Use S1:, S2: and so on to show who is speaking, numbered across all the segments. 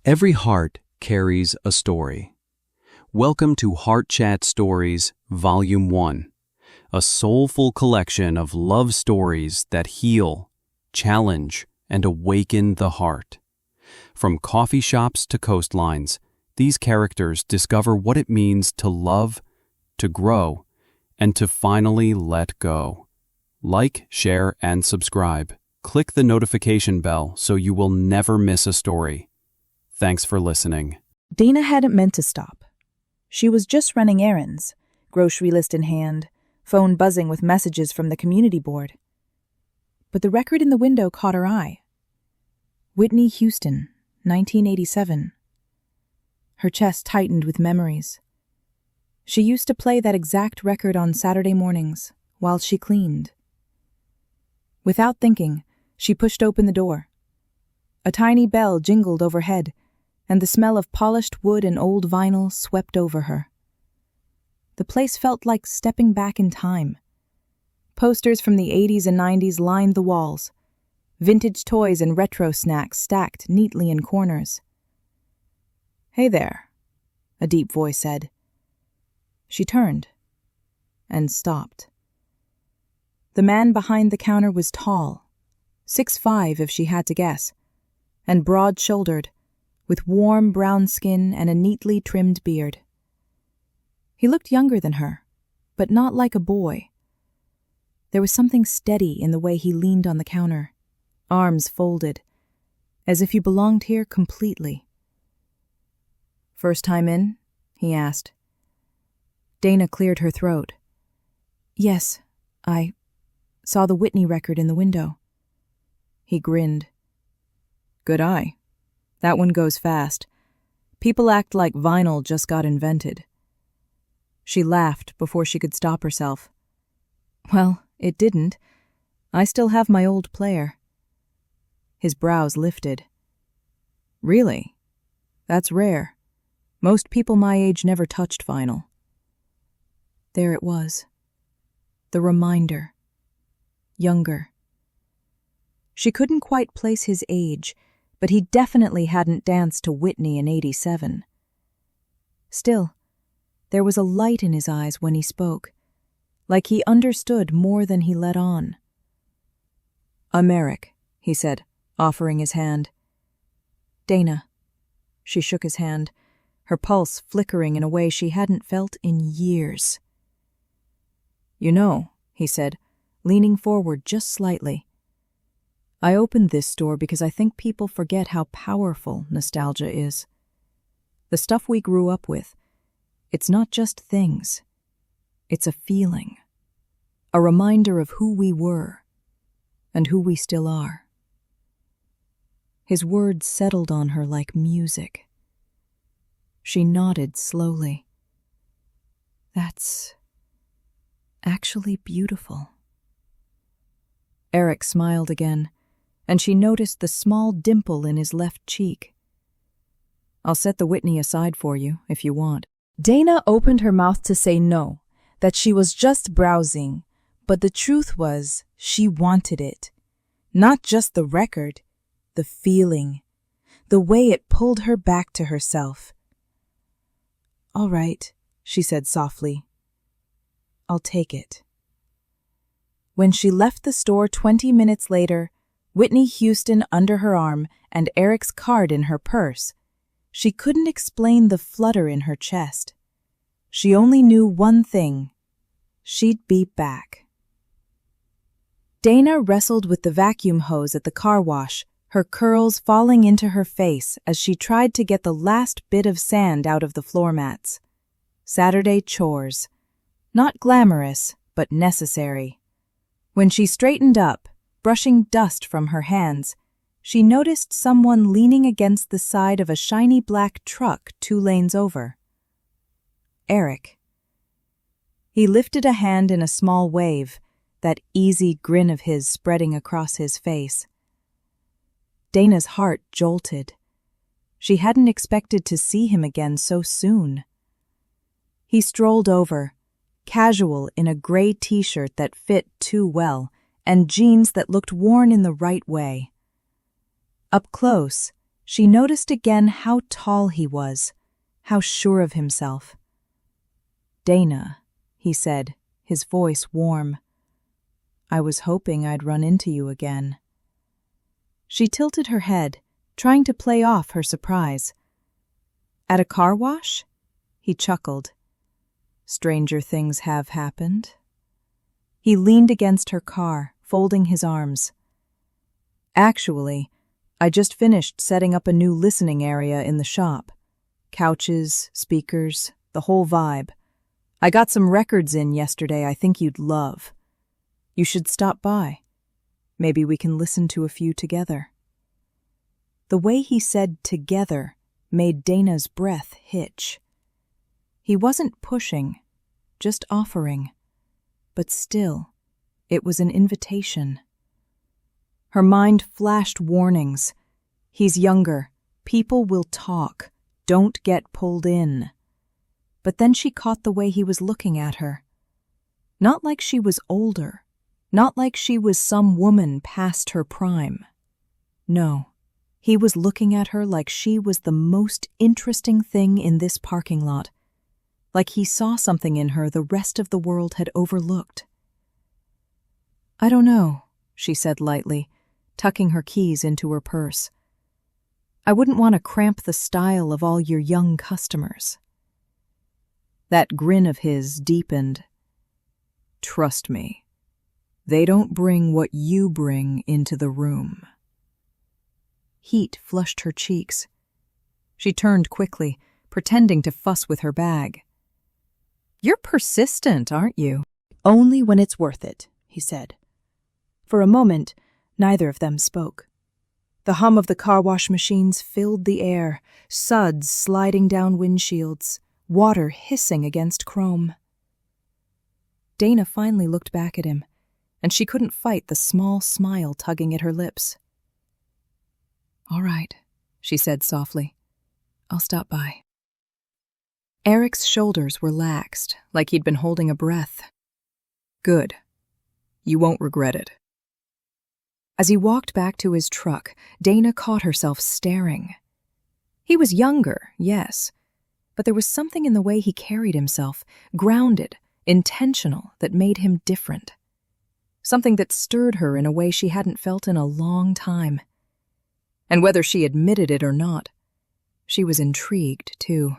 S1: Every heart carries a story. Welcome to Heart Chat Stories, Volume 1, a soulful collection of love stories that heal, challenge, and awaken the heart. From coffee shops to coastlines, these characters discover what it means to love, to grow, and to finally let go. Like, share, and subscribe. Click the notification bell so you will never miss a story. Thanks for listening.
S2: Dana hadn't meant to stop. She was just running errands, grocery list in hand, phone buzzing with messages from the community board. But the record in the window caught her eye. Whitney Houston, 1987. Her chest tightened with memories. She used to play that exact record on Saturday mornings while she cleaned. Without thinking, she pushed open the door. A tiny bell jingled overhead, and the smell of polished wood and old vinyl swept over her. The place felt like stepping back in time. Posters from the 80s and 90s lined the walls, vintage toys and retro snacks stacked neatly in corners. "Hey there," a deep voice said. She turned and stopped. The man behind the counter was tall, 6'5" if she had to guess, and broad-shouldered, with warm brown skin and a neatly trimmed beard. He looked younger than her, but not like a boy. There was something steady in the way he leaned on the counter, arms folded, as if he belonged here completely. "First time in?" he asked. Dana cleared her throat. "Yes, I saw the Whitney record in the window." He grinned. "Good eye. That one goes fast. People act like vinyl just got invented." She laughed before she could stop herself. "Well, it didn't. I still have my old player." His brows lifted. "Really? That's rare. Most people my age never touched vinyl." There it was. The reminder. Younger. She couldn't quite place his age, but he definitely hadn't danced to Whitney in 87. Still, there was a light in his eyes when he spoke, like he understood more than he let on. "I'm Erik," he said, offering his hand. "Dana." She shook his hand, her pulse flickering in a way she hadn't felt in years. "You know," he said, leaning forward just slightly, "I opened this store because I think people forget how powerful nostalgia is. The stuff we grew up with, it's not just things. It's a feeling, a reminder of who we were and who we still are." His words settled on her like music. She nodded slowly. "That's actually beautiful." Erik smiled again, and she noticed the small dimple in his left cheek. "I'll set the Whitney aside for you, if you want." Dana opened her mouth to say no, that she was just browsing, but the truth was she wanted it. Not just the record, the feeling, the way it pulled her back to herself. "All right," she said softly. "I'll take it." When she left the store 20 minutes later, Whitney Houston under her arm and Erik's card in her purse, she couldn't explain the flutter in her chest. She only knew one thing: she'd be back. Dana wrestled with the vacuum hose at the car wash, her curls falling into her face as she tried to get the last bit of sand out of the floor mats. Saturday chores. Not glamorous, but necessary. When she straightened up, brushing dust from her hands, she noticed someone leaning against the side of a shiny black truck 2 lanes over. Erik. He lifted a hand in a small wave, that easy grin of his spreading across his face. Dana's heart jolted. She hadn't expected to see him again so soon. He strolled over, casual in a gray t-shirt that fit too well, and jeans that looked worn in the right way. Up close, She noticed again how tall he was, how sure of himself. "Dana," he said, his voice warm. "I was hoping I'd run into you again." She tilted her head, trying to play off her surprise. "At a car wash?" He chuckled. "Stranger things have happened." He leaned against her car, folding his arms. "Actually, I just finished setting up a new listening area in the shop. Couches, speakers, the whole vibe. I got some records in yesterday I think you'd love. You should stop by. Maybe we can listen to a few together." The way he said "together" made Dana's breath hitch. He wasn't pushing, just offering. But still, it was an invitation. Her mind flashed warnings. He's younger. People will talk. Don't get pulled in. But then she caught the way he was looking at her. Not like she was older. Not like she was some woman past her prime. No, he was looking at her like she was the most interesting thing in this parking lot. Like he saw something in her the rest of the world had overlooked. "I don't know," she said lightly, tucking her keys into her purse. "I wouldn't want to cramp the style of all your young customers." That grin of his deepened. "Trust me, they don't bring what you bring into the room." Heat flushed her cheeks. She turned quickly, pretending to fuss with her bag. "You're persistent, aren't you?" "Only when it's worth it," he said. For a moment, neither of them spoke. The hum of the car wash machines filled the air, suds sliding down windshields, water hissing against chrome. Dana finally looked back at him, and she couldn't fight the small smile tugging at her lips. "All right," she said softly. "I'll stop by." Erik's shoulders relaxed, like he'd been holding a breath. "Good. You won't regret it." As he walked back to his truck, Dana caught herself staring. He was younger, yes, but there was something in the way he carried himself, grounded, intentional, that made him different. Something that stirred her in a way she hadn't felt in a long time. And whether she admitted it or not, she was intrigued, too.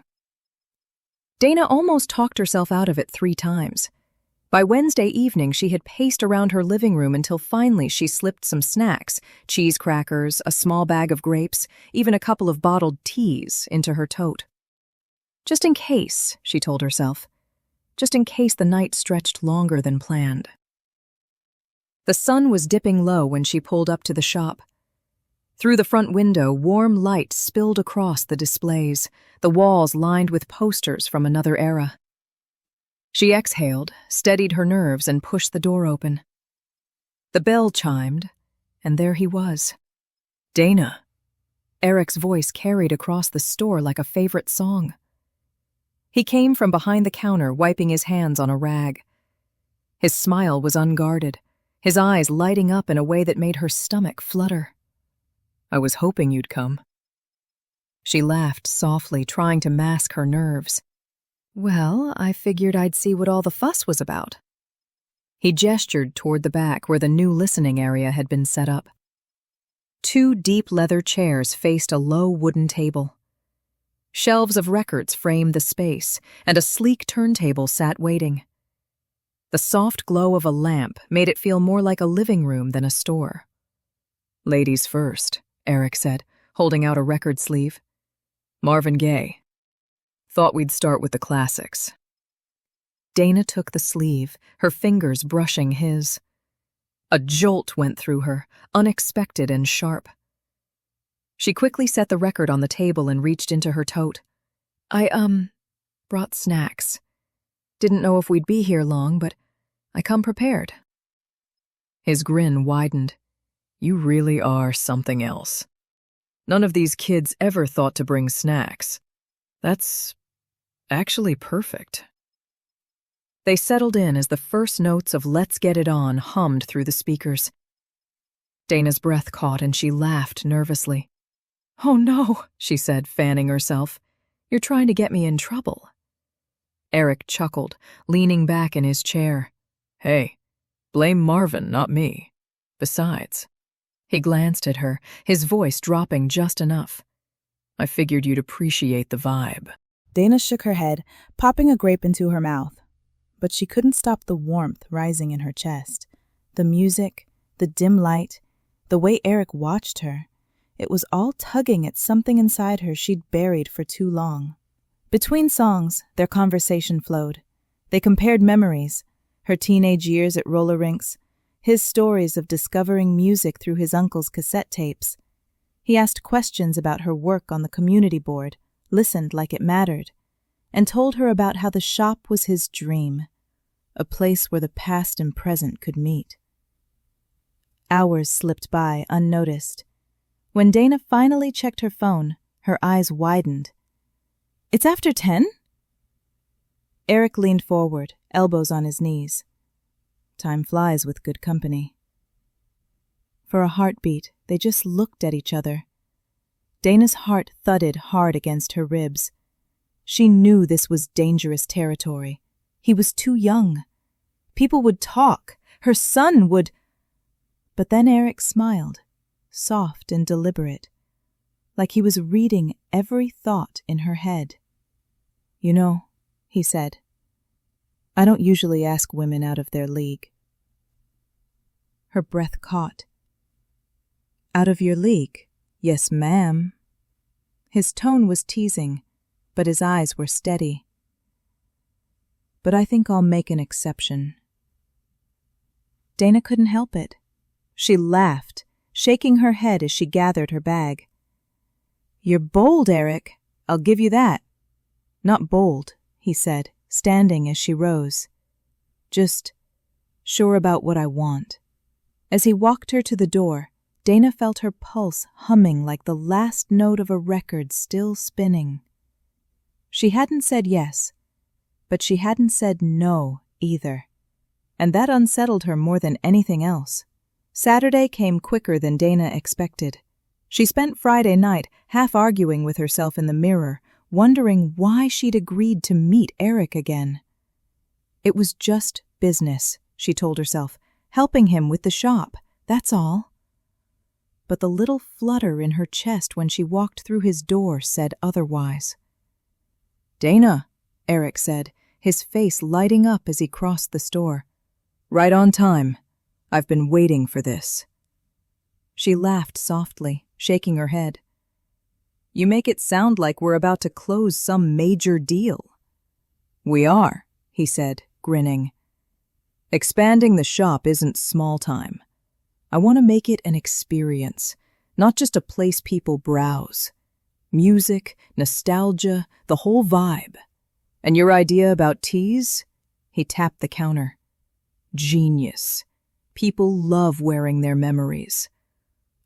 S2: Dana almost talked herself out of it 3 times. By Wednesday evening, she had paced around her living room until finally she slipped some snacks, cheese crackers, a small bag of grapes, even a couple of bottled teas, into her tote. Just in case, she told herself. Just in case the night stretched longer than planned. The sun was dipping low when she pulled up to the shop. Through the front window, warm light spilled across the displays, the walls lined with posters from another era. She exhaled, steadied her nerves, and pushed the door open. The bell chimed, and there he was. "Dana." Erik's voice carried across the store like a favorite song. He came from behind the counter, wiping his hands on a rag. His smile was unguarded, his eyes lighting up in a way that made her stomach flutter. "I was hoping you'd come." She laughed softly, trying to mask her nerves. "Well, I figured I'd see what all the fuss was about." He gestured toward the back where the new listening area had been set up. 2 deep leather chairs faced a low wooden table. Shelves of records framed the space, and a sleek turntable sat waiting. The soft glow of a lamp made it feel more like a living room than a store. "Ladies first," Erik said, holding out a record sleeve. "Marvin Gaye. Thought we'd start with the classics." Dana took the sleeve, her fingers brushing his. A jolt went through her, unexpected and sharp. She quickly set the record on the table and reached into her tote. I brought snacks. Didn't know if we'd be here long, but I come prepared." His grin widened. "You really are something else. None of these kids ever thought to bring snacks. That's actually perfect." They settled in as the first notes of "Let's Get It On" hummed through the speakers. Dana's breath caught and she laughed nervously.
S3: "Oh no," she said, fanning herself. "You're trying to get me in trouble." Erik chuckled, leaning back in his chair. "Hey, blame Marvin, not me. Besides," he glanced at her, his voice dropping just enough, "I figured you'd appreciate the vibe."
S2: Dana shook her head, popping a grape into her mouth. But she couldn't stop the warmth rising in her chest. The music, the dim light, the way Erik watched her. It was all tugging at something inside her she'd buried for too long. Between songs, their conversation flowed. They compared memories, her teenage years at roller rinks, his stories of discovering music through his uncle's cassette tapes. He asked questions about her work on the community board, listened like it mattered, and told her about how the shop was his dream, a place where the past and present could meet. Hours slipped by unnoticed. When Dana finally checked her phone, her eyes widened. "It's after 10?" Erik leaned forward, elbows on his knees. Time flies with good company. For a heartbeat, they just looked at each other. Dana's heart thudded hard against her ribs. She knew this was dangerous territory. He was too young. People would talk. Her son would... But then Erik smiled, soft and deliberate, like he was reading every thought in her head. "You know," he said, "I don't usually ask women out of their league." Her breath caught. "Out of your league? Yes, ma'am." His tone was teasing, but his eyes were steady. "But I think I'll make an exception." Dana couldn't help it. She laughed, shaking her head as she gathered her bag. "You're bold, Erik. I'll give you that." "Not bold," he said, standing as she rose. "Just sure about what I want." As he walked her to the door, Dana felt her pulse humming like the last note of a record still spinning. She hadn't said yes, but she hadn't said no either, and that unsettled her more than anything else. Saturday came quicker than Dana expected. She spent Friday night half arguing with herself in the mirror, wondering why she'd agreed to meet Erik again. It was just business, she told herself, helping him with the shop, that's all. But the little flutter in her chest when she walked through his door said otherwise. "Dana," Erik said, his face lighting up as he crossed the store. "Right on time. I've been waiting for this." She laughed softly, shaking her head. "You make it sound like we're about to close some major deal." "We are," he said, grinning. "Expanding the shop isn't small time. I want to make it an experience, not just a place people browse. Music, nostalgia, the whole vibe. And your idea about teas?" He tapped the counter. "Genius. People love wearing their memories.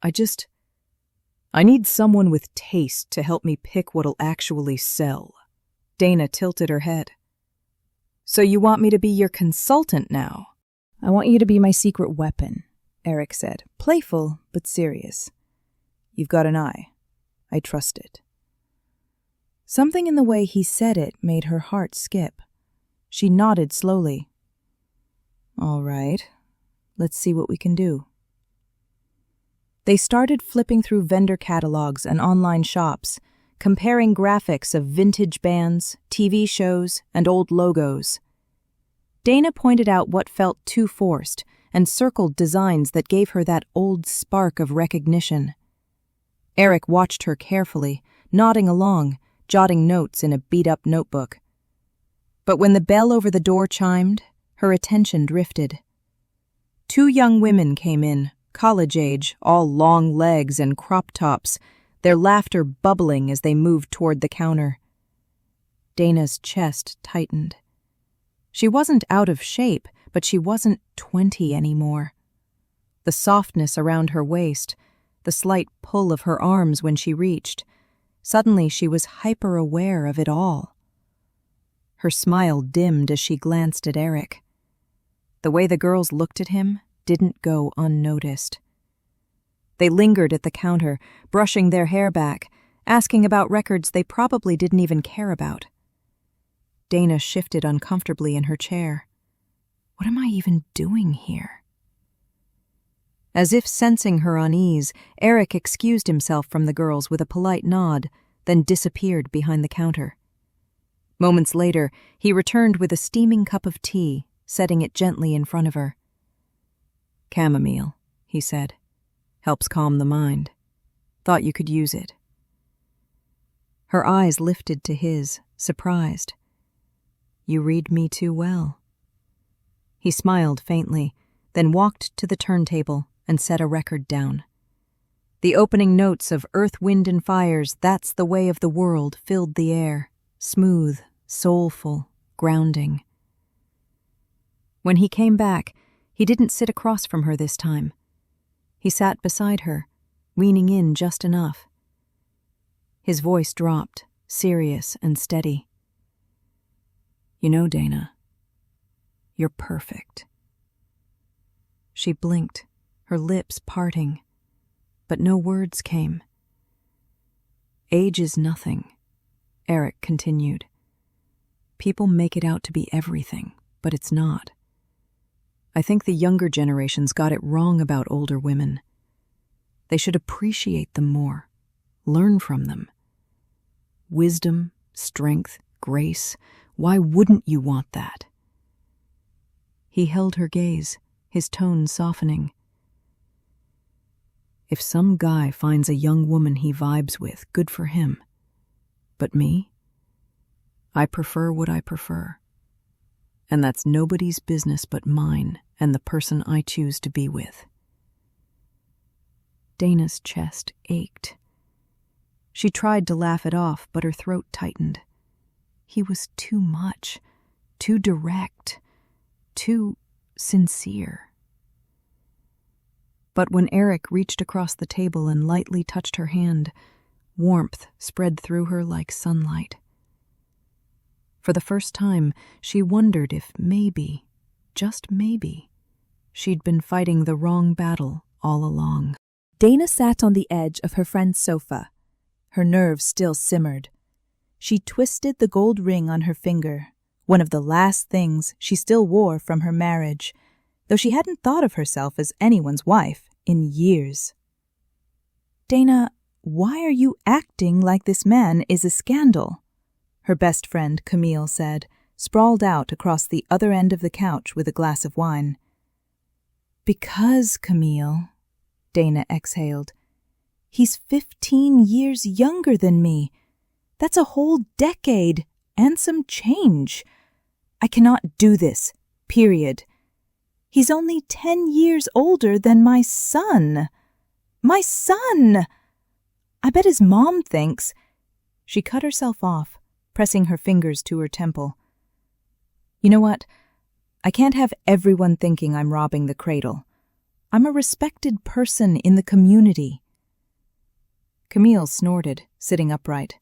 S2: I need someone with taste to help me pick what'll actually sell." Dana tilted her head. "So you want me to be your consultant now?" "I want you to be my secret weapon," Erik said, playful but serious. "You've got an eye. I trust it." Something in the way he said it made her heart skip. She nodded slowly. "All right, let's see what we can do." They started flipping through vendor catalogs and online shops, comparing graphics of vintage bands, TV shows, and old logos. Dana pointed out what felt too forced and circled designs that gave her that old spark of recognition. Erik watched her carefully, nodding along, jotting notes in a beat-up notebook. But when the bell over the door chimed, her attention drifted. 2 young women came in, college age, all long legs and crop tops, their laughter bubbling as they moved toward the counter. Dana's chest tightened. She wasn't out of shape, but she wasn't 20 anymore. The softness around her waist, the slight pull of her arms when she reached, suddenly she was hyper-aware of it all. Her smile dimmed as she glanced at Erik. The way the girls looked at him didn't go unnoticed. They lingered at the counter, brushing their hair back, asking about records they probably didn't even care about. Dana shifted uncomfortably in her chair. What am I even doing here? As if sensing her unease, Erik excused himself from the girls with a polite nod, then disappeared behind the counter. Moments later, he returned with a steaming cup of tea, setting it gently in front of her. "Chamomile," he said. "Helps calm the mind. Thought you could use it." Her eyes lifted to his, surprised. "You read me too well." He smiled faintly, then walked to the turntable and set a record down. The opening notes of Earth, Wind, and Fire's "That's the Way of the World" filled the air, smooth, soulful, grounding. When he came back, he didn't sit across from her this time. He sat beside her, leaning in just enough. His voice dropped, serious and steady. "You know, Dana, you're perfect." She blinked, her lips parting, but no words came. "Age is nothing," Erik continued. "People make it out to be everything, but it's not. I think the younger generations got it wrong about older women. They should appreciate them more, learn from them. Wisdom, strength, grace, why wouldn't you want that?" He held her gaze, his tone softening. "If some guy finds a young woman he vibes with, good for him. But me? I prefer what I prefer. And that's nobody's business but mine and the person I choose to be with." Dana's chest ached. She tried to laugh it off, but her throat tightened. He was too much, too direct, too sincere. But when Erik reached across the table and lightly touched her hand, warmth spread through her like sunlight. For the first time, she wondered if maybe, just maybe, she'd been fighting the wrong battle all along.
S4: Dana sat on the edge of her friend's sofa. Her nerves still simmered. She twisted the gold ring on her finger, one of the last things she still wore from her marriage, though she hadn't thought of herself as anyone's wife in years. "Dana, why are you acting like this man is a scandal?" her best friend Camille said, sprawled out across the other end of the couch with a glass of wine. "Because, Camille," Dana exhaled, "he's 15 years younger than me. That's a whole decade and some change. I cannot do this, period. He's only 10 years older than my son. My son! I bet his mom thinks—" She cut herself off, pressing her fingers to her temple. "You know what? I can't have everyone thinking I'm robbing the cradle. I'm a respected person in the community." Camille snorted, sitting upright.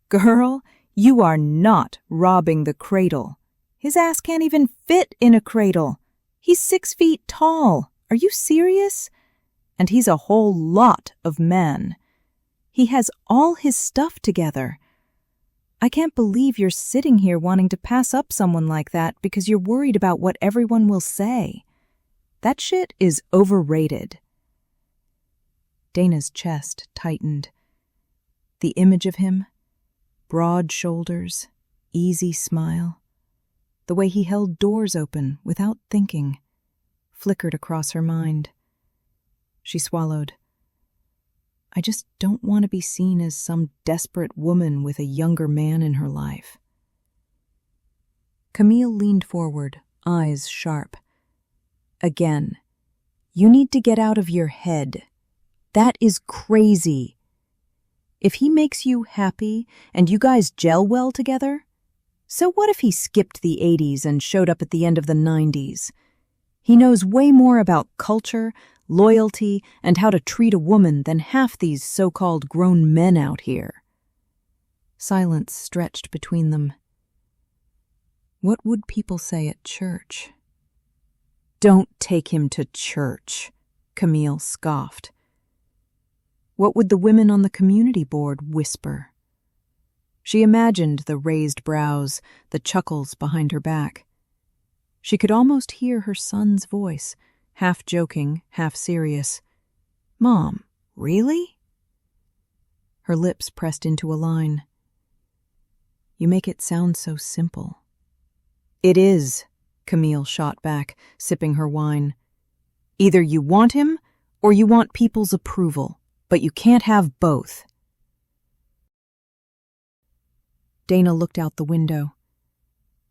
S4: "Girl, you are not robbing the cradle. His ass can't even fit in a cradle. He's 6 feet tall. Are you serious? And he's a whole lot of man. He has all his stuff together. I can't believe you're sitting here wanting to pass up someone like that because you're worried about what everyone will say. That shit is overrated." Dana's chest tightened. The image of him, broad shoulders, easy smile, the way he held doors open without thinking, flickered across her mind. She swallowed. "I just don't want to be seen as some desperate woman with a younger man in her life." Camille leaned forward, eyes sharp. "Again, you need to get out of your head. That is crazy. If he makes you happy and you guys gel well together, so what if he skipped the 80s and showed up at the end of the 90s? He knows way more about culture, loyalty, and how to treat a woman than half these so-called grown men out here." Silence stretched between them. What would people say at church? "Don't take him to church," Camille scoffed.
S3: What would the women on the community board whisper? She imagined the raised brows, the chuckles behind her back. She could almost hear her son's voice, half joking, half serious. "Mom, really?" Her lips pressed into a line. "You make it sound so simple." "It is," Camille shot back, sipping her wine. "Either you want him or you want people's approval, but you can't have both." Dana looked out the window.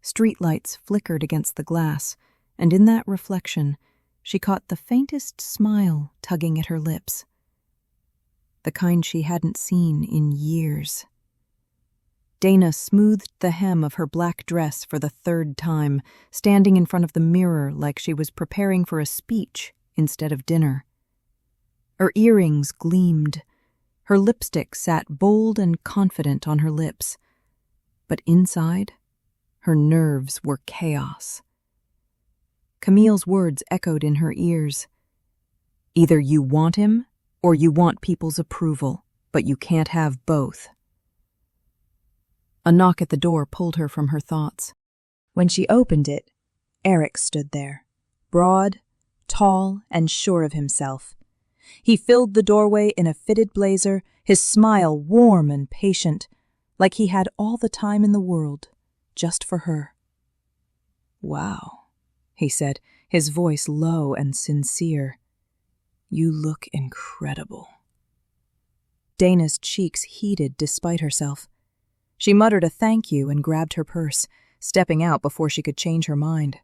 S3: Streetlights flickered against the glass, and in that reflection, she caught the faintest smile tugging at her lips. The kind she hadn't seen in years. Dana smoothed the hem of her black dress for the third time, standing in front of the mirror like she was preparing for a speech instead of dinner. Her earrings gleamed. Her lipstick sat bold and confident on her lips. But inside, her nerves were chaos. Camille's words echoed in her ears. "Either you want him or you want people's approval, but you can't have both." A knock at the door pulled her from her thoughts.
S4: When she opened it, Erik stood there, broad, tall, and sure of himself. He filled the doorway in a fitted blazer, his smile warm and patient, like he had all the time in the world, just for her. "Wow," he said, his voice low and sincere. "You look incredible." Dana's cheeks heated despite herself. She muttered a thank you and grabbed her purse, stepping out before she could change her mind.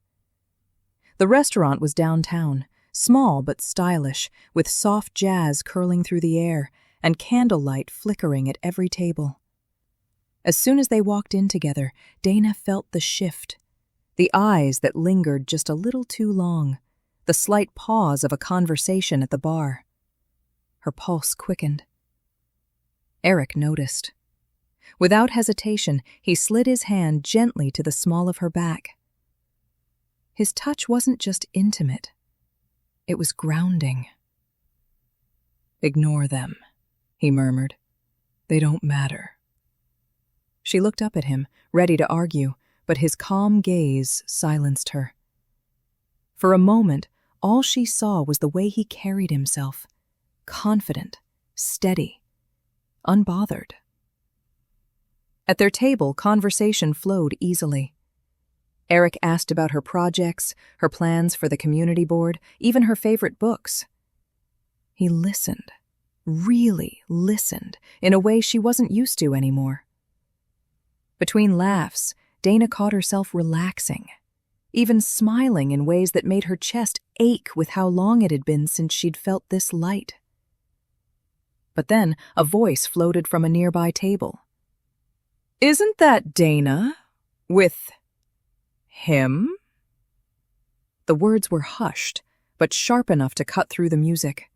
S4: The restaurant was downtown, small but stylish, with soft jazz curling through the air and candlelight flickering at every table. As soon as they walked in together, Dana felt the shift. The eyes that lingered just a little too long, the slight pause of a conversation at the bar. Her pulse quickened. Erik noticed. Without hesitation, he slid his hand gently to the small of her back. His touch wasn't just intimate. It was grounding. "Ignore them," he murmured. "They don't matter." She looked up at him, ready to argue, but his calm gaze silenced her. For a moment, all she saw was the way he carried himself, confident, steady, unbothered. At their table, conversation flowed easily. Erik asked about her projects, her plans for the community board, even her favorite books. He listened, really listened, in a way she wasn't used to anymore. Between laughs, Dana caught herself relaxing, even smiling in ways that made her chest ache with how long it had been since she'd felt this light. But then a voice floated from a nearby table. "Isn't that Dana? With him?" The words were hushed, but sharp enough to cut through the music.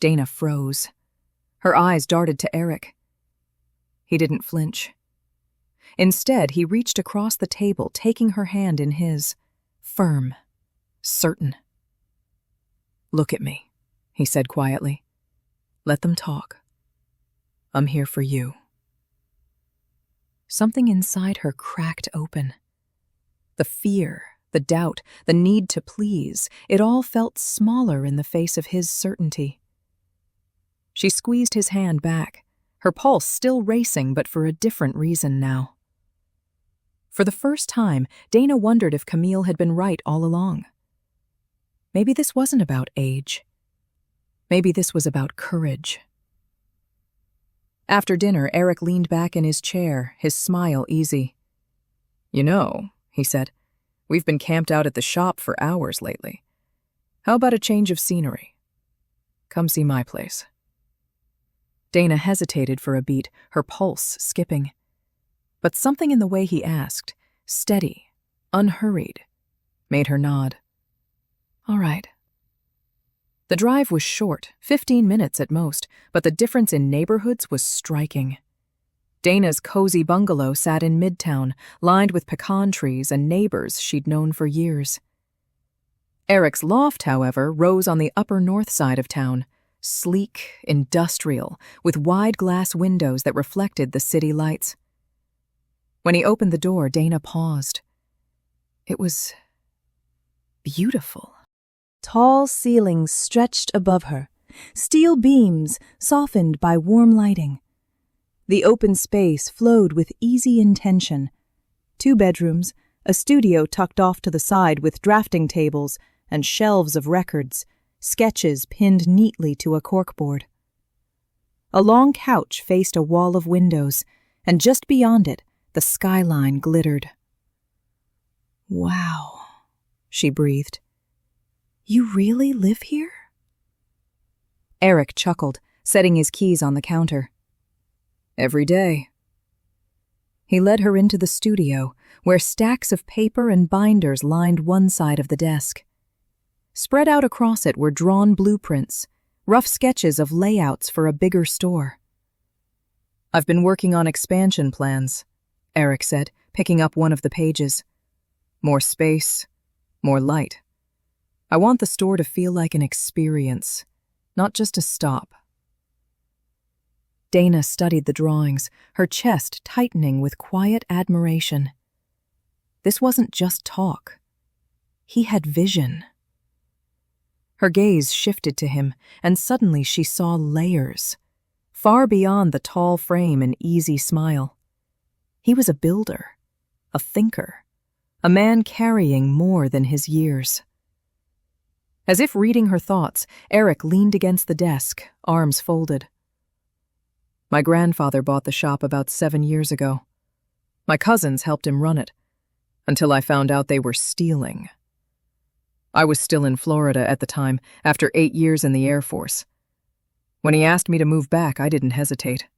S4: Dana froze. Her eyes darted to Erik. He didn't flinch. Instead, he reached across the table, taking her hand in his, firm, certain. "Look at me," he said quietly. "Let them talk. I'm here for you." Something inside her cracked open. The fear, the doubt, the need to please, it all felt smaller in the face of his certainty. She squeezed his hand back, her pulse still racing but for a different reason now. For the first time, Dana wondered if Camille had been right all along. Maybe this wasn't about age. Maybe this was about courage. After dinner, Erik leaned back in his chair, his smile easy. "You know," he said, "we've been camped out at the shop for hours lately. How about a change of scenery? Come see my place." Dana hesitated for a beat, her pulse skipping. But something in the way he asked, steady, unhurried, made her nod. "All right." The drive was short, 15 minutes at most, but the difference in neighborhoods was striking. Dana's cozy bungalow sat in Midtown, lined with pecan trees and neighbors she'd known for years. Erik's loft, however, rose on the upper north side of town,
S3: sleek, industrial, with wide glass windows that reflected the city lights. When he opened the door, Dana paused. It was beautiful.
S4: Tall ceilings stretched above her, steel beams softened by warm lighting. The open space flowed with easy intention. 2 bedrooms, a studio tucked off to the side with drafting tables and shelves of records, sketches pinned neatly to a corkboard. A long couch faced a wall of windows, and just beyond it, the skyline glittered. "Wow," she breathed. "You really live here?" Erik chuckled, setting his keys on the counter.
S3: Every day. He led her into the studio, where stacks of paper and binders lined one side of the desk. Spread out across it were drawn blueprints, rough sketches of layouts for a bigger store. "I've been working on expansion plans," Erik said, picking up one of the pages. "More space, more light. I want the store to feel like an experience, not just a stop." Dana studied the drawings, her chest tightening with quiet admiration. This wasn't just talk. He had vision. Her gaze shifted to him, and suddenly she saw layers, far beyond the tall frame and easy smile. He was a builder, a thinker, a man carrying more than his years. As if reading her thoughts, Erik leaned against the desk, arms folded. "My grandfather bought the shop about 7 years ago. My cousins helped him run it, until I found out they were stealing. I was still in Florida at the time, after 8 years in the Air Force. When he asked me to move back, I didn't hesitate."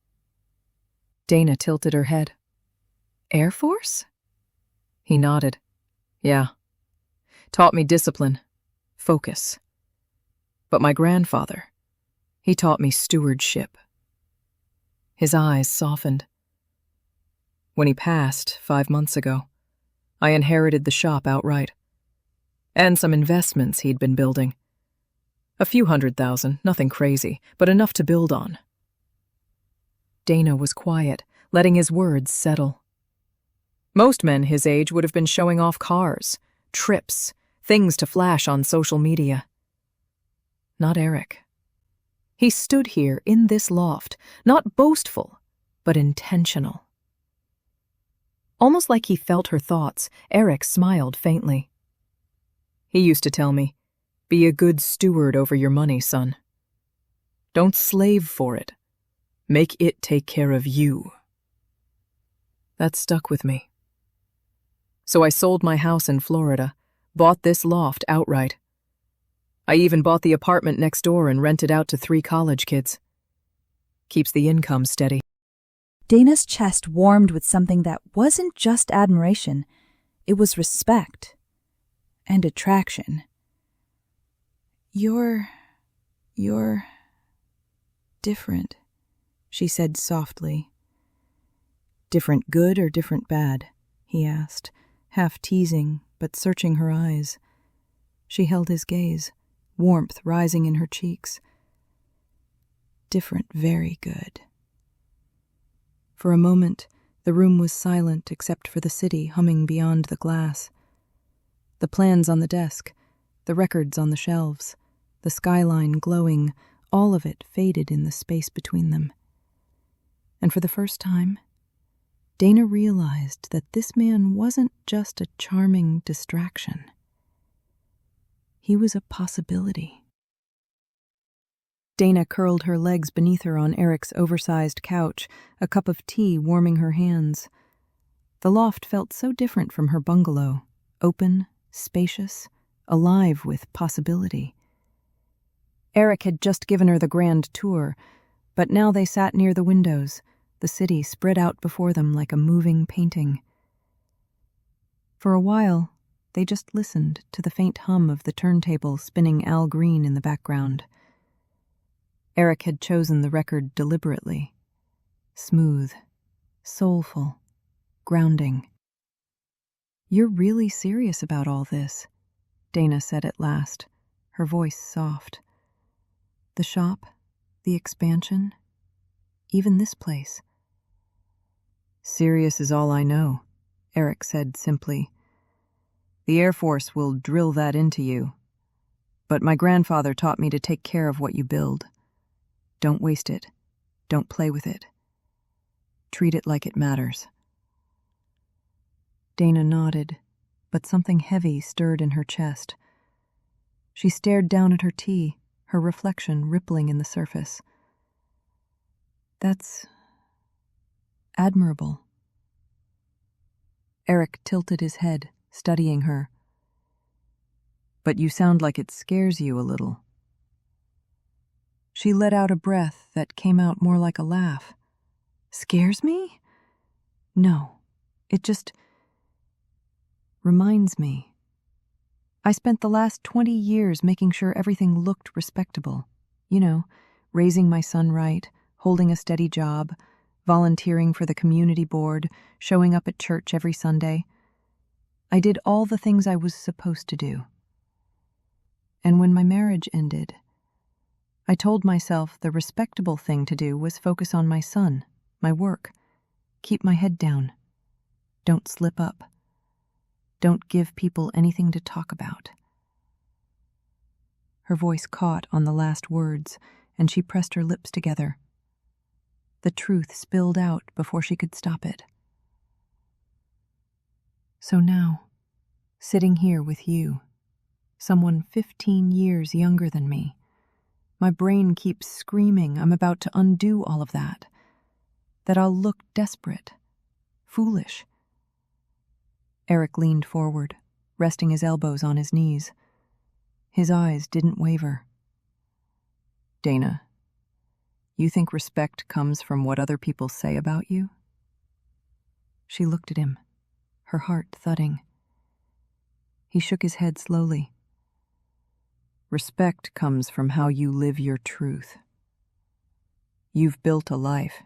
S3: Dana tilted her head. "Air Force?" He nodded. "Yeah. Taught me discipline, focus. But my grandfather, he taught me stewardship." His eyes softened. "When he passed 5 months ago, I inherited the shop outright. And some investments he'd been building. A few $100,000, nothing crazy, but enough to build on." Dana was quiet, letting his words settle. Most men his age would have been showing off cars, trips, things to flash on social media. Not Erik. He stood here in this loft, not boastful, but intentional. Almost like he felt her thoughts, Erik smiled faintly. "He used to tell me, 'Be a good steward over your money, son. Don't slave for it. Make it take care of you.' That stuck with me. So I sold my house in Florida, bought this loft outright. I even bought the apartment next door and rented out to 3 college kids. Keeps the income steady."
S4: Dana's chest warmed with something that wasn't just admiration. It was respect and attraction. You're different," she said softly. "Different good or different bad?" he asked, half teasing but searching her eyes. She held his gaze, warmth rising in her cheeks. "Different, very good." For a moment, the room was silent except for the city humming beyond the glass. The plans on the desk, the records on the shelves, the skyline glowing, all of it faded in the space between them. And for the first time, Dana realized that this man wasn't just a charming distraction. He was a possibility. Dana curled her legs beneath her on Erik's oversized couch, a cup of tea warming her hands. The loft felt so different from her bungalow, open, spacious, alive with possibility. Erik had just given her the grand tour, but now they sat near the windows, the city spread out before them like a moving painting. For a while, they just listened to the faint hum of the turntable spinning Al Green in the background. Erik had chosen the record deliberately. Smooth, soulful, grounding. "You're really serious about all this," Dana said at last, her voice soft. "The shop,
S3: the expansion, even this place. Serious is all I know, Erik said simply. The Air Force will drill that into you. But my grandfather taught me to take care of what you build. Don't waste it. Don't play with it. Treat it like it matters. Dana nodded, but something heavy stirred in her chest. She stared down at her tea, her reflection rippling in the surface. That's admirable. Erik tilted his head, studying her. But you sound like it scares you a little. She let out a breath that came out more like a laugh. Scares me? No, it just reminds me. I spent the last 20 years making sure everything looked respectable. You know, raising my son right, holding a steady job, volunteering for the community board, showing up at church every Sunday. I did all the things I was supposed to do. And when my marriage ended, I told myself the respectable thing to do was focus on my son, my work, keep my head down. Don't slip up. Don't give people anything to talk about. Her voice caught on the last words, and she pressed her lips together. The truth spilled out before she could stop it. So now, sitting here with you, someone 15 years younger than me, my brain keeps screaming I'm about to undo all of that I'll look desperate, foolish. Erik leaned forward, resting his elbows on his knees. His eyes didn't waver. Dana, you think respect comes from what other people say about you? She looked at him, her heart thudding. He shook his head slowly. Respect comes from how you live your truth. You've built a life.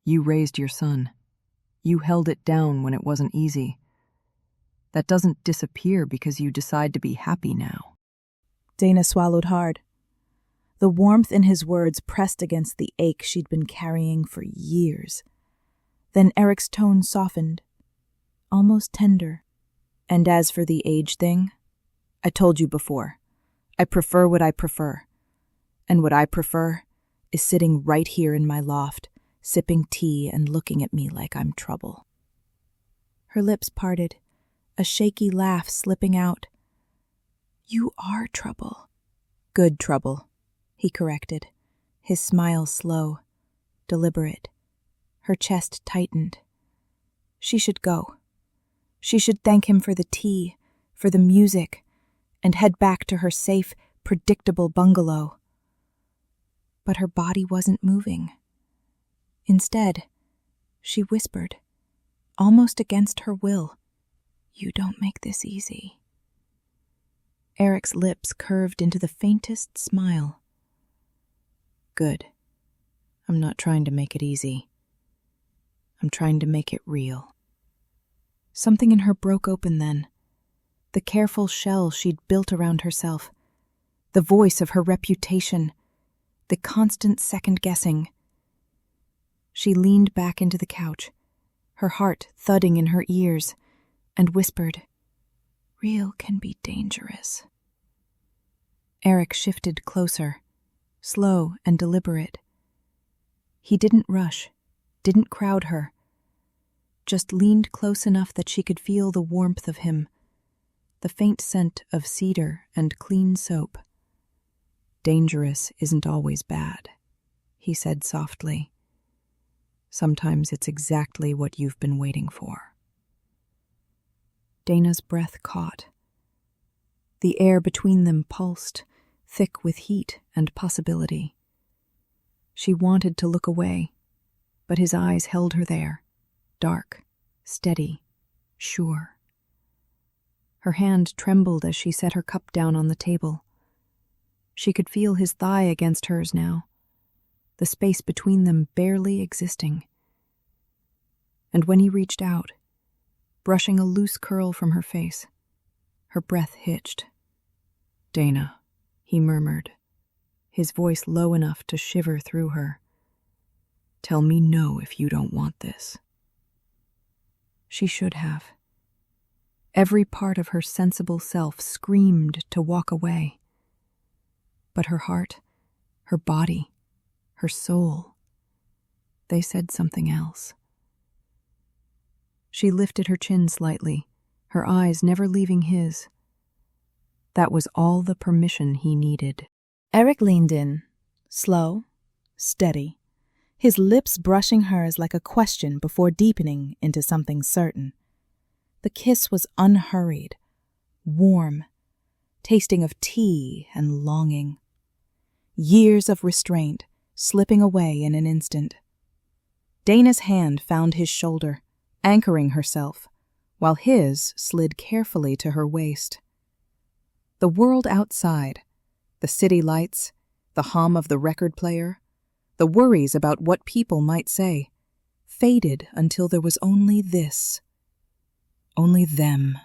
S3: You raised your son. You held it down when it wasn't easy. That doesn't disappear because you decide to be happy now.
S2: Dana swallowed hard. The warmth in his words pressed against the ache she'd been carrying for years. Then Erik's tone softened, almost tender. And as for the age thing, I told you before, I prefer what I prefer. And what I prefer is sitting right here in my loft, sipping tea and looking at me like I'm trouble. Her lips parted, a shaky laugh slipping out. You are trouble. Good trouble, he corrected, his smile slow, deliberate. Her chest tightened. She should go. She should thank him for the tea, for the music, and head back to her safe, predictable bungalow. But her body wasn't moving. Instead, she whispered, almost against her will, You don't make this easy. Erik's lips curved into the faintest smile. Good. I'm not trying to make it easy. I'm trying to make it real. Something in her broke open then. The careful shell she'd built around herself. The voice of her reputation. The constant second-guessing. She leaned back into the couch, her heart thudding in her ears, and whispered, Real can be dangerous. Erik shifted closer, slow and deliberate. He didn't rush, didn't crowd her, just leaned close enough that she could feel the warmth of him, the faint scent of cedar and clean soap. Dangerous isn't always bad, he said softly. Sometimes it's exactly what you've been waiting for. Dana's breath caught. The air between them pulsed, thick with heat and possibility. She wanted to look away, but his eyes held her there, dark, steady, sure. Her hand trembled as she set her cup down on the table. She could feel his thigh against hers now, the space between them barely existing. And when he reached out, brushing a loose curl from her face, her breath hitched. Dana, he murmured,
S3: his voice low enough to shiver through her. "Tell me no if you don't want this." She should have. Every part of her sensible self screamed to walk away. But her heart, her body, her soul, they said something else. She lifted her chin slightly, her eyes never leaving his. That was all the permission he needed.
S2: Erik leaned in, slow, steady, his lips brushing hers like a question before deepening into something certain. The kiss was unhurried, warm, tasting of tea and longing. Years of restraint slipping away in an instant. Dana's hand found his shoulder, anchoring herself, while his slid carefully to her waist. The world outside, the city lights, the hum of the record player, the worries about what people might say, faded until there was only this. Only them.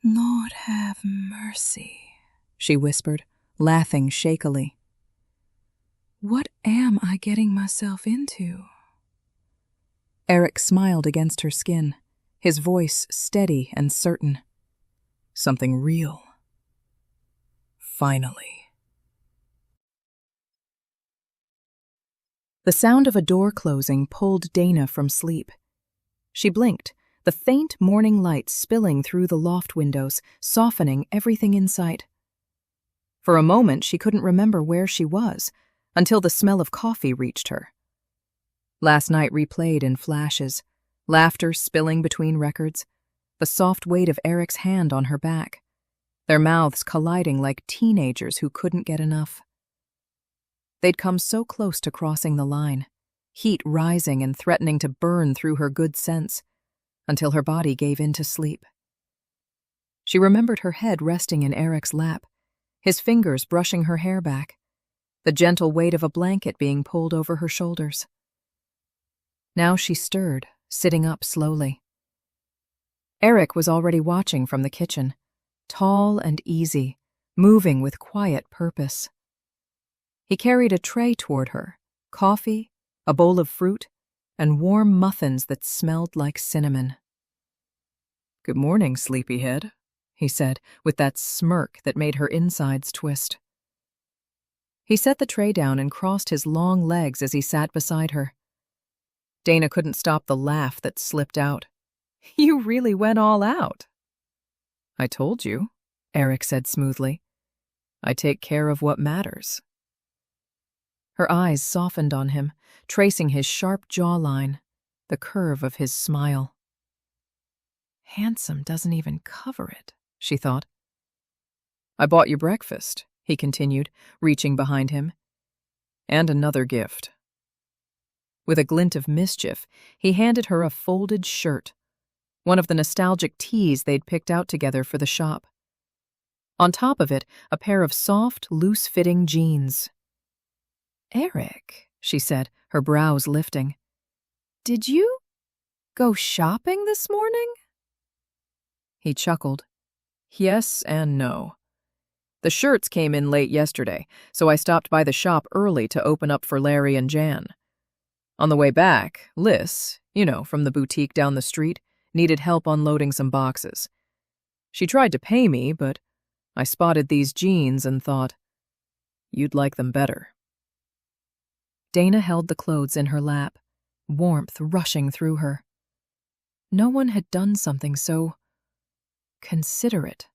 S2: "Lord have mercy," she whispered, laughing shakily. "What am I getting myself into?" Erik smiled against her skin, his voice steady and certain. "Something real. Finally." The sound of a door closing pulled Dana from sleep. She blinked, the faint morning light spilling through the loft windows, softening everything in sight. For a moment, she couldn't remember where she was, until the smell of coffee reached her. Last night replayed in flashes, laughter spilling between records, the soft weight of Erik's hand on her back, their mouths colliding like teenagers who couldn't get enough. They'd come so close to crossing the line, heat rising and threatening to burn through her good sense, until her body gave in to sleep. She remembered her head resting in Erik's lap, his fingers brushing her hair back, the gentle weight of a blanket being pulled over her shoulders. Now she stirred, sitting up slowly. Erik was already watching from the kitchen, tall and easy, moving with quiet purpose. He carried a tray toward her, coffee, a bowl of fruit, and warm muffins that smelled like cinnamon. "Good morning, sleepyhead," he said, with that smirk that made her insides twist. He set the tray down and crossed his long legs as he sat beside her. Dana couldn't stop the laugh that slipped out. "You really went all out." "I told you," Erik said smoothly. "I take care of what matters." Her eyes softened on him, tracing his sharp jawline, the curve of his smile. "Handsome doesn't even cover it," she thought. "I bought you breakfast," he continued, reaching behind him. "And another gift." With a glint of mischief, he handed her a folded shirt, one of the nostalgic tees they'd picked out together for the shop. On top of it, a pair of soft, loose-fitting jeans. "Erik," she said, her brows lifting, "did you go shopping this morning?" He chuckled. "Yes and no. The shirts came in late yesterday, so I stopped by the shop early to open up for Larry and Jan. On the way back, Liz, from the boutique down the street, needed help unloading some boxes. She tried to pay me, but I spotted these jeans and thought, you'd like them better." Dana held the clothes in her lap, warmth rushing through her. No one had done something so considerate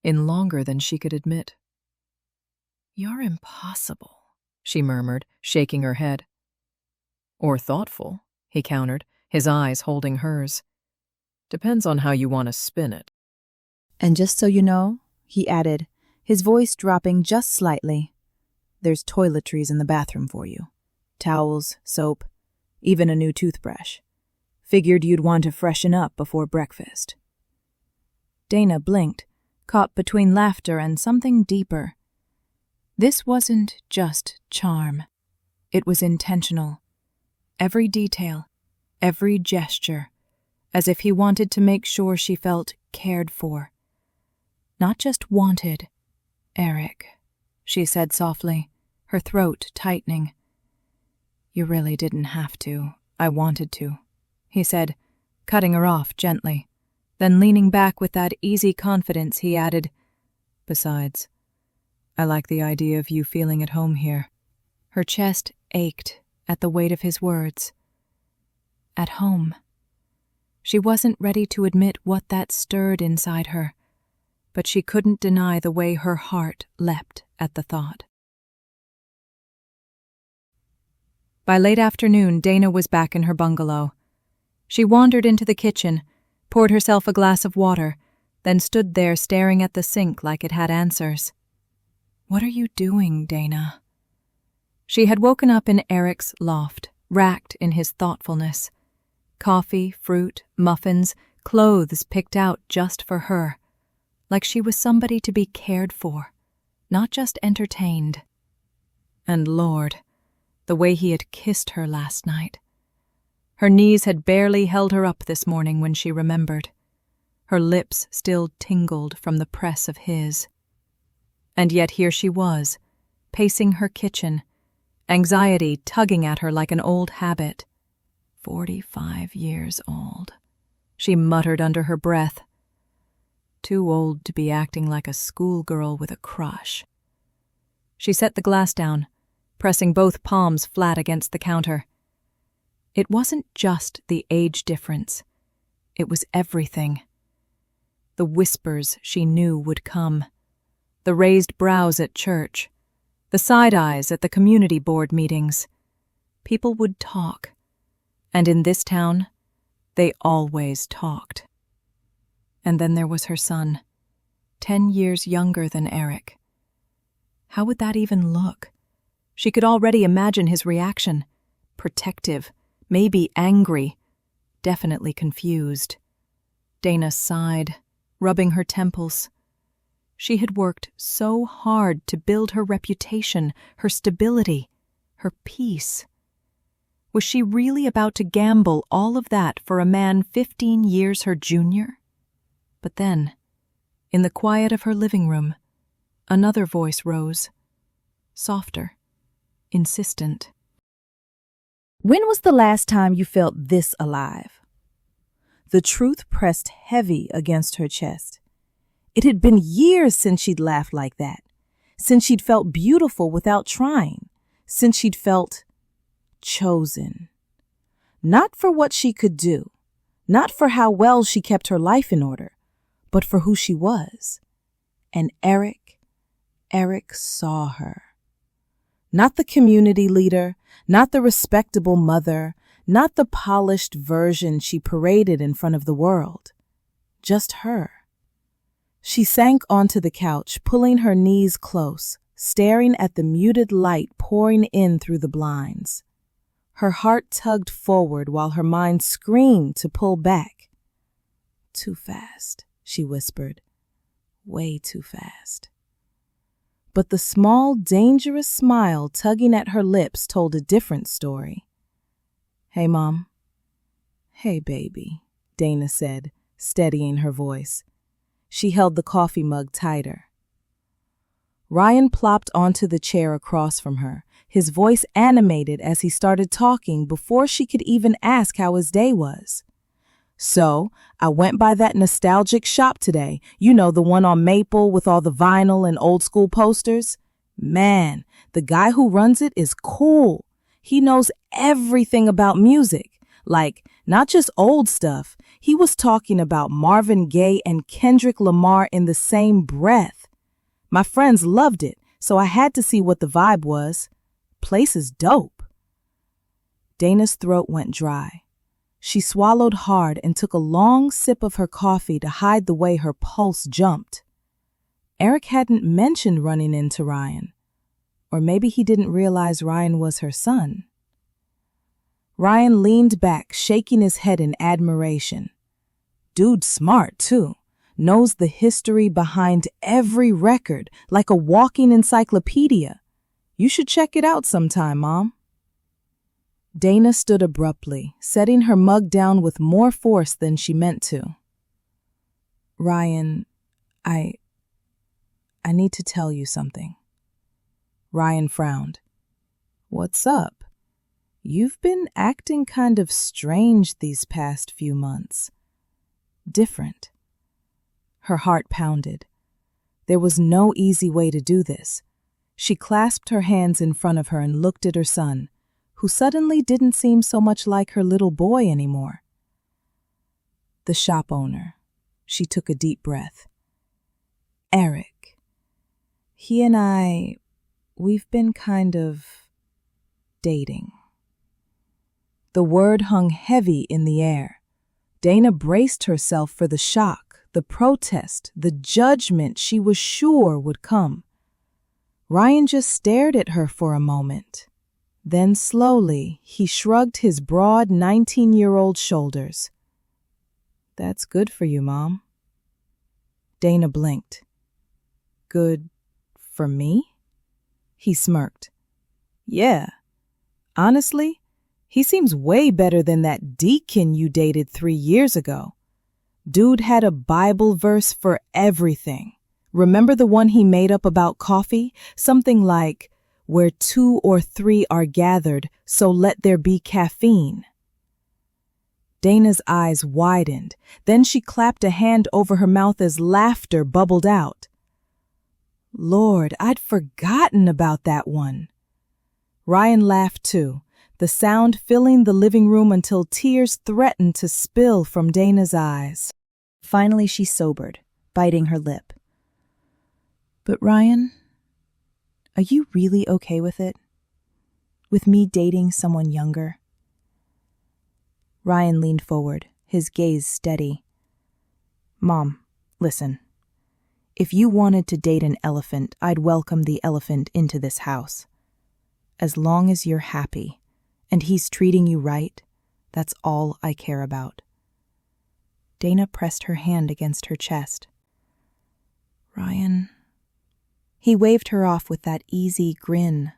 S2: in longer than she could admit. "You're impossible," she murmured, shaking her head. "Or thoughtful," he countered, his eyes holding hers. "Depends on how you want to spin it." "And just so you know," he added, his voice dropping just slightly, "there's toiletries in the bathroom for you. Towels, soap, even a new toothbrush. Figured you'd want to freshen up before breakfast." Dana blinked, caught between laughter and something deeper. This wasn't just charm. It was intentional. Every detail, every gesture, as if he wanted to make sure she felt cared for. Not just wanted, Erik. she said softly, her throat tightening. You really didn't have to. I wanted to, he said, cutting her off gently. Then leaning back with that easy confidence, he added, Besides, I like the idea of you feeling at home here. Her chest ached at the weight of his words. At home. She wasn't ready to admit what that stirred inside her, but she couldn't deny the way her heart leapt at the thought. By late afternoon, Dana was back in her bungalow. She wandered into the kitchen, poured herself a glass of water, then stood there staring at the sink like it had answers. What are you doing, Dana? She had woken up in Erik's loft, racked in his thoughtfulness. Coffee, fruit, muffins, clothes picked out just for her, like she was somebody to be cared for, not just entertained. And Lord, the way he had kissed her last night. Her knees had barely held her up this morning when she remembered. Her lips still tingled from the press of his. And yet here she was, pacing her kitchen, anxiety tugging at her like an old habit. 45 years old, she muttered under her breath. Too old to be acting like a schoolgirl with a crush. She set the glass down, pressing both palms flat against the counter. It wasn't just the age difference. It was everything. The whispers she knew would come. The raised brows at church. The side eyes at the community board meetings. People would talk. And in this town, they always talked. And then there was her son, 10 years younger than Erik. How would that even look? She could already imagine his reaction. Protective, maybe angry, definitely confused. Dana sighed, rubbing her temples. She had worked so hard to build her reputation, her stability, her peace. Was she really about to gamble all of that for a man 15 years her junior? But then, in the quiet of her living room, another voice rose, softer, insistent.
S4: When was the last time you felt this alive? The truth pressed heavy against her chest. It had been years since she'd laughed like that, since she'd felt beautiful without trying, since she'd felt chosen. Not for what she could do, not for how well she kept her life in order, but for who she was. And Erik saw her. Not the community leader, not the respectable mother, not the polished version she paraded in front of the world. Just her. She sank onto the couch, pulling her knees close, staring at the muted light pouring in through the blinds. Her heart tugged forward while her mind screamed to pull back. Too fast, she whispered. Way too fast. But the small, dangerous smile tugging at her lips told a different story. Hey, Mom. Hey, baby, Dana said, steadying her voice. She held the coffee mug tighter. Ryan plopped onto the chair across from her, his voice animated as he started talking before she could even ask how his day was. So, I went by that nostalgic shop today, you know, the one on Maple with all the vinyl and old school posters. Man, the guy who runs it is cool. He knows everything about music, like not just old stuff. He was talking about Marvin Gaye and Kendrick Lamar in the same breath. My friends loved it, so I had to see what the vibe was. Place is dope. Dana's throat went dry. She swallowed hard and took a long sip of her coffee to hide the way her pulse jumped. Erik hadn't mentioned running into Ryan. Or maybe he didn't realize Ryan was her son. Ryan leaned back, shaking his head in admiration. Dude's smart, too. Knows the history behind every record, like a walking encyclopedia. You should check it out sometime, Mom. Dana stood abruptly, setting her mug down with more force than she meant to. Ryan, I need to tell you something.
S2: Ryan frowned. What's up? You've been acting kind of strange these past few months. Different. Her heart pounded. There was no easy way to do this. She clasped her hands in front of her and looked at her son, who suddenly didn't seem so much like her little boy anymore. The shop owner. She took a deep breath. Erik. He and we've been kind of dating. The word hung heavy in the air. Dana braced herself for the shock, the protest, the judgment she was sure would come. Ryan just stared at her for a moment. Then slowly, he shrugged his broad 19-year-old shoulders. That's good for you, Mom. Dana blinked. Good for me? He smirked. Yeah. Honestly, he seems way better than that deacon you dated 3 years ago. Dude had a Bible verse for everything. Remember the one he made up about coffee? Something like, where 2 or 3 are gathered, so let there be caffeine. Dana's eyes widened. Then she clapped a hand over her mouth as laughter bubbled out. Lord, I'd forgotten about that one. Ryan laughed too, the sound filling the living room until tears threatened to spill from Dana's eyes.
S4: Finally, she sobered, biting her lip.
S2: But Ryan,
S4: Are you really okay with it? With me dating someone younger? Ryan leaned forward, his gaze steady. Mom, listen. If you wanted to date an elephant, I'd welcome the elephant into this house. As long as you're happy, and he's treating you right, that's all I care about. Dana pressed her hand against her chest. Ryan. He waved her off with that easy grin.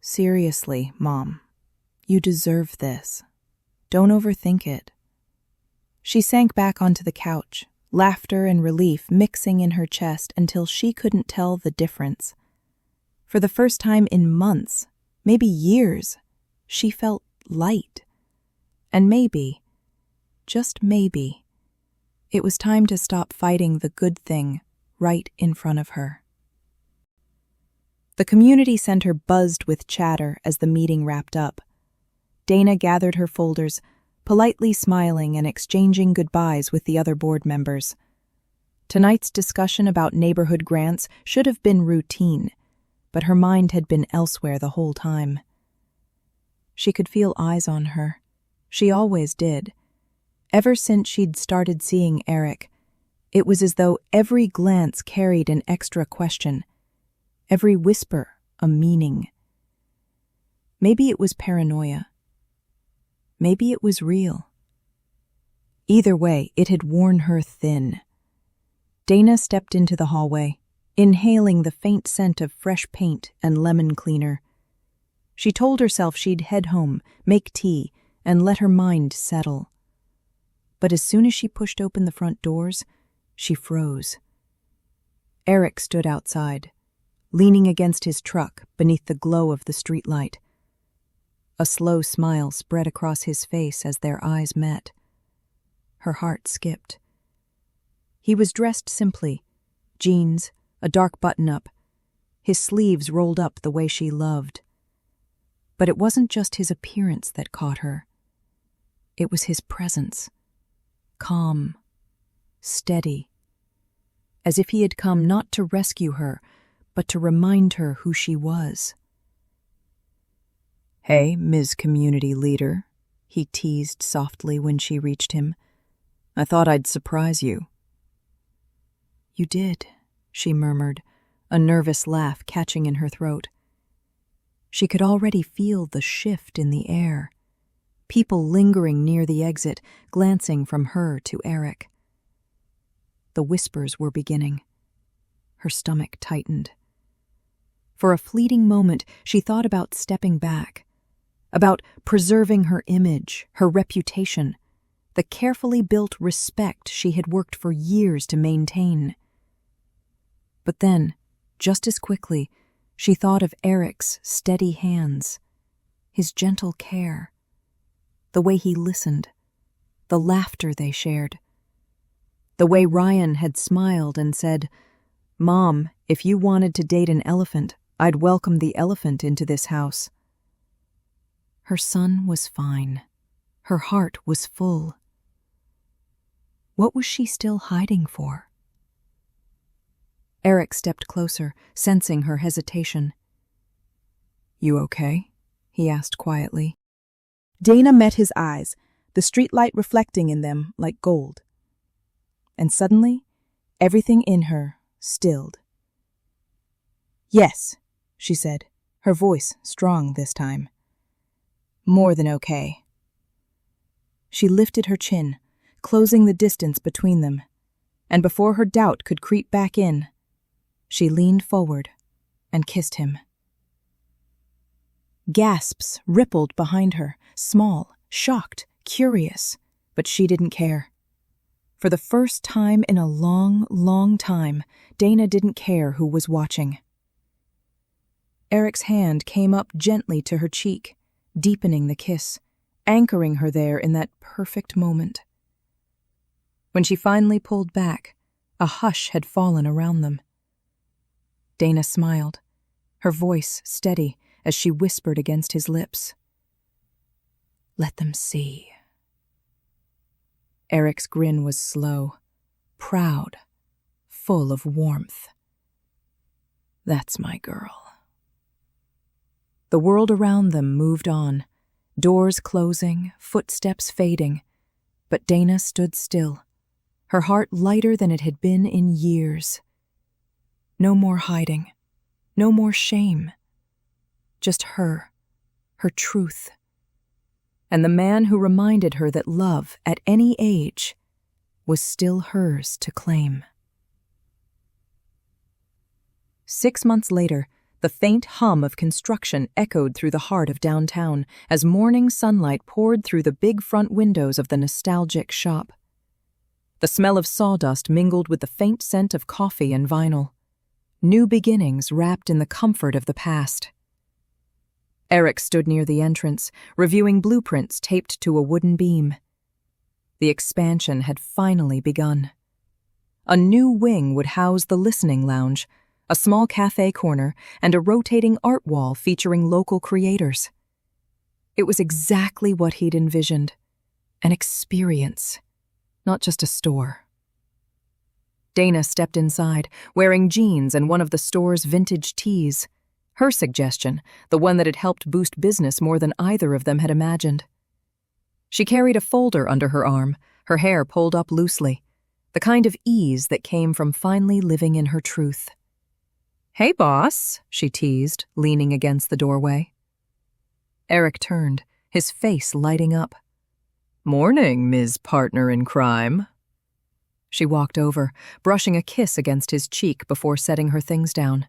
S4: Seriously, Mom, you deserve this. Don't overthink it. She sank back onto the couch, laughter and relief mixing in her chest until she couldn't tell the difference. For the first time in months, maybe years, she felt light. And maybe, just maybe, it was time to stop fighting the good thing right in front of her. The community center buzzed with chatter as the meeting wrapped up. Dana gathered her folders, politely smiling and exchanging goodbyes with the other board members. Tonight's discussion about neighborhood grants should have been routine, but her mind had been elsewhere the whole time. She could feel eyes on her. She always did. Ever since she'd started seeing Erik, it was as though every glance carried an extra question, every whisper a meaning. Maybe it was paranoia. Maybe it was real. Either way, it had worn her thin. Dana stepped into the hallway, inhaling the faint scent of fresh paint and lemon cleaner. She told herself she'd head home, make tea, and let her mind settle. But as soon as she pushed open the front doors, she froze. Erik stood outside, leaning against his truck beneath the glow of the streetlight. A slow smile spread across his face as their eyes met. Her heart skipped. He was dressed simply, jeans, a dark button-up, his sleeves rolled up the way she loved. But it wasn't just his appearance that caught her. It was his presence, calm, steady, as if he had come not to rescue her, but to remind her who she was. "Hey, Ms. Community Leader," he teased softly when she reached him. "I thought I'd surprise you." "You did," she murmured, a nervous laugh catching in her throat. She could already feel the shift in the air, people lingering near the exit, glancing from her to Erik. The whispers were beginning. Her stomach tightened. For a fleeting moment, she thought about stepping back, about preserving her image, her reputation, the carefully built respect she had worked for years to maintain. But then, just as quickly, She thought of Erik's steady hands, his gentle care, the way he listened, the laughter they shared, the way Ryan had smiled and said, "Mom, if you wanted to date an elephant, I'd welcome the elephant into this house." Her son was fine. Her heart was full. What was she still hiding for? Erik stepped closer, sensing her hesitation. "You okay?" he asked quietly.
S2: Dana met his eyes, the streetlight reflecting in them like gold. And suddenly, everything in her stilled. "Yes," she said, her voice strong this time. "More than okay." She lifted her chin, closing the distance between them, and before her doubt could creep back in, she leaned forward and kissed him. Gasps rippled behind her, small, shocked, curious, but she didn't care. For the first time in a long, long time, Dana didn't care who was watching. Erik's hand came up gently to her cheek, deepening the kiss, anchoring her there in that perfect moment. When she finally pulled back, a hush had fallen around them. Dana smiled, her voice steady as she whispered against his lips. "Let them see." Erik's grin was slow, proud, full of warmth. "That's my girl." The world around them moved on, doors closing, footsteps fading, but Dana stood still, her heart lighter than it had been in years. No more hiding, no more shame. Just her truth, and the man who reminded her that love, at any age, was still hers to claim. 6 months later, the faint hum of construction echoed through the heart of downtown as morning sunlight poured through the big front windows of the nostalgic shop. The smell of sawdust mingled with the faint scent of coffee and vinyl. New beginnings wrapped in the comfort of the past. Erik stood near the entrance, reviewing blueprints taped to a wooden beam. The expansion had finally begun. A new wing would house the listening lounge, a small cafe corner, and a rotating art wall featuring local creators. It was exactly what he'd envisioned, an experience, not just a store. Dana stepped inside, wearing jeans and one of the store's vintage tees. Her suggestion, the one that had helped boost business more than either of them had imagined. She carried a folder under her arm, her hair pulled up loosely, the kind of ease that came from finally living in her truth. "Hey, boss," she teased, leaning against the doorway. Erik turned, his face lighting up. "Morning, Ms. Partner in Crime." She walked over, brushing a kiss against his cheek before setting her things down.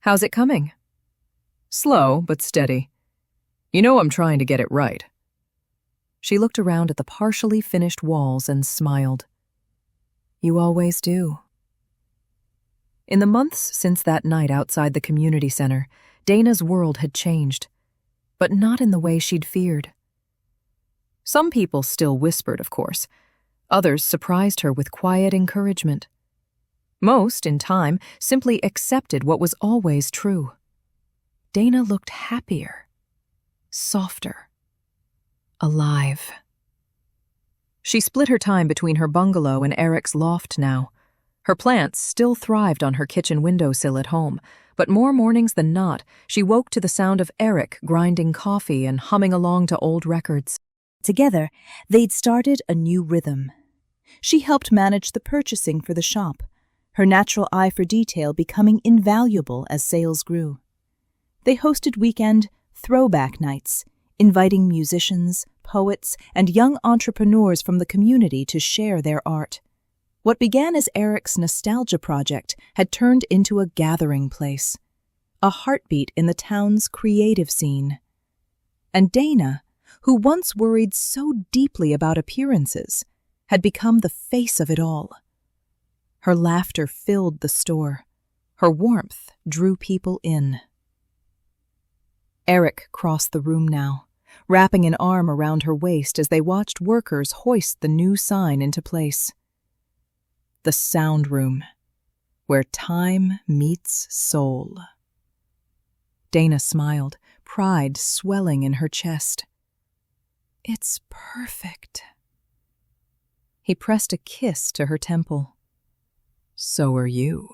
S2: "How's it coming?" "Slow, but steady. You know I'm trying to get it right." She looked around at the partially finished walls and smiled. "You always do." In the months since that night outside the community center, Dana's world had changed, but not in the way she'd feared. Some people still whispered, of course. Others surprised her with quiet encouragement. Most, in time, simply accepted what was always true. Dana looked happier, softer, alive. She split her time between her bungalow and Erik's loft now. Her plants still thrived on her kitchen windowsill at home, but more mornings than not, she woke to the sound of Erik grinding coffee and humming along to old records.
S4: Together, they'd started a new rhythm. She helped manage the purchasing for the shop, her natural eye for detail becoming invaluable as sales grew. They hosted weekend throwback nights, inviting musicians, poets, and young entrepreneurs from the community to share their art. What began as Erik's nostalgia project had turned into a gathering place, a heartbeat in the town's creative scene. And Dana, who once worried so deeply about appearances, had become the face of it all. Her laughter filled the store,
S2: Her warmth drew people in. Erik crossed the room now, wrapping an arm around her waist as they watched workers hoist the new sign into place. The sound room, where time meets soul. Dana smiled, pride swelling in her chest. It's perfect. He pressed a kiss to her temple. So are you.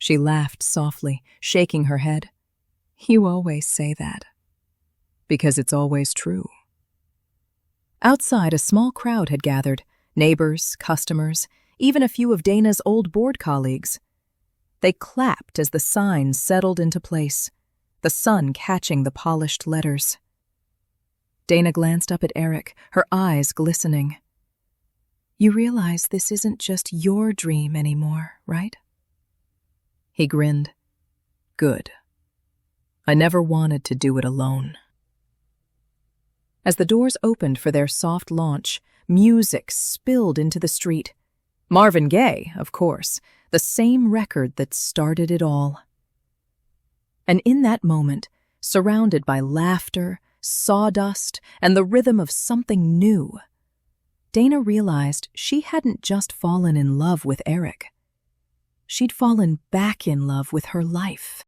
S2: She laughed softly, shaking her head. You always say that. Because it's always true. Outside, a small crowd had gathered, neighbors, customers, even a few of Dana's old board colleagues. They clapped as the sign settled into place, the sun catching the polished letters. Dana glanced up at Erik, her eyes glistening. You realize this isn't just your dream anymore, right? He grinned. Good. I never wanted to do it alone. As the doors opened for their soft launch, music spilled into the street. Marvin Gaye, of course, the same record that started it all. And in that moment, surrounded by laughter, sawdust, and the rhythm of something new, Dana realized she hadn't just fallen in love with Erik. She'd fallen back in love with her life.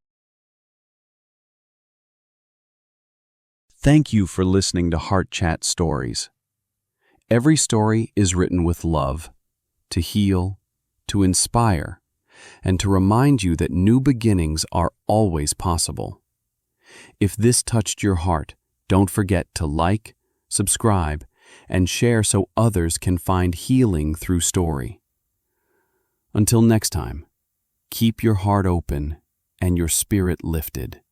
S1: Thank you for listening to Heart Chat Stories. Every story is written with love, to heal, to inspire, and to remind you that new beginnings are always possible. If this touched your heart, don't forget to like, subscribe, and share so others can find healing through story. Until next time, keep your heart open and your spirit lifted.